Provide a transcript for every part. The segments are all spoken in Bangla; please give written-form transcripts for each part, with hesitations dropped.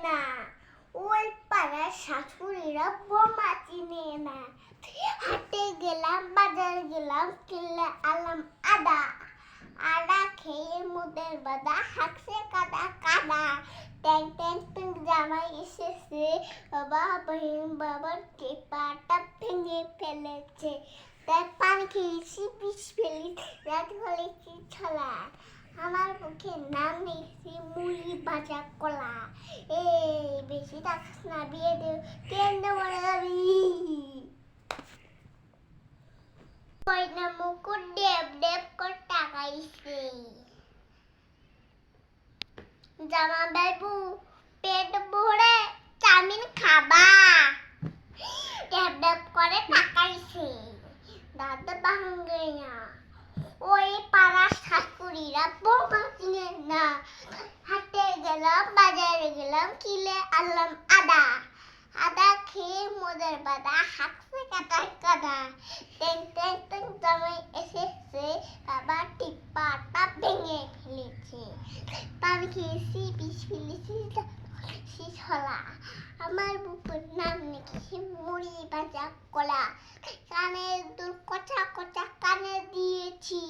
না, ওই পাড়ার শাশুড়িরা বোমা চিনে না। হাটে গেলাম, বাজার গেলাম, কিনলে আনলাম আদা। আদা খেয়ে মোদের বাদা হাঁকছে কাদা কাদা। ট্যাং ট্যাং ট্যাং জামাই এসেছে, বাবা বাবার টেপাটা ভেঙে ফেলেছে। তাই পান খেয়েছি, বিষ ফেলেছি, রাত ফেলেছি ছলা। আমার মুখে নাম লিখছি মুড়ি ভাজা কলা। এই বেশি টাকাস না, বিয়ে দেব কেন্দ্র মরে যাবি। কইনা মুকুট দেব দেব করে টাকাইছে। জামা বাবু পেট ভরে চাউমিন খাবা, দেব দেব করে টাকাইছে। দাদা ভাঙ্গে না, ওই পাড়ার শাশুড়িরা বোমা চিনে না। হাটে গেলাম, বাজারে গেলাম, কিলে আনলাম আদা। আদা খেয়ে মোদের বাদা হাঁকছে কাদা কাদা। ট্যাং ট্যাং ট্যাং জামাই এসেছে, বাবা টিপাটা ভেঙে ফেলেছে। পান খেয়েছি, বিষ ফেলেছি, ছলা। আমার বুকের নাম লিখেছি মুড়ি ভাজা কলা। কানের দুল কচা কচা কানে দিয়েছি,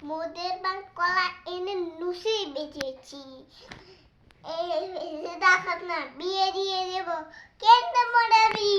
মোদের বান কলা এনে নুসি বেচেছি। এই দেখাত না, বিয়ে দিয়ে দেব কেন্দ্র মরাবি।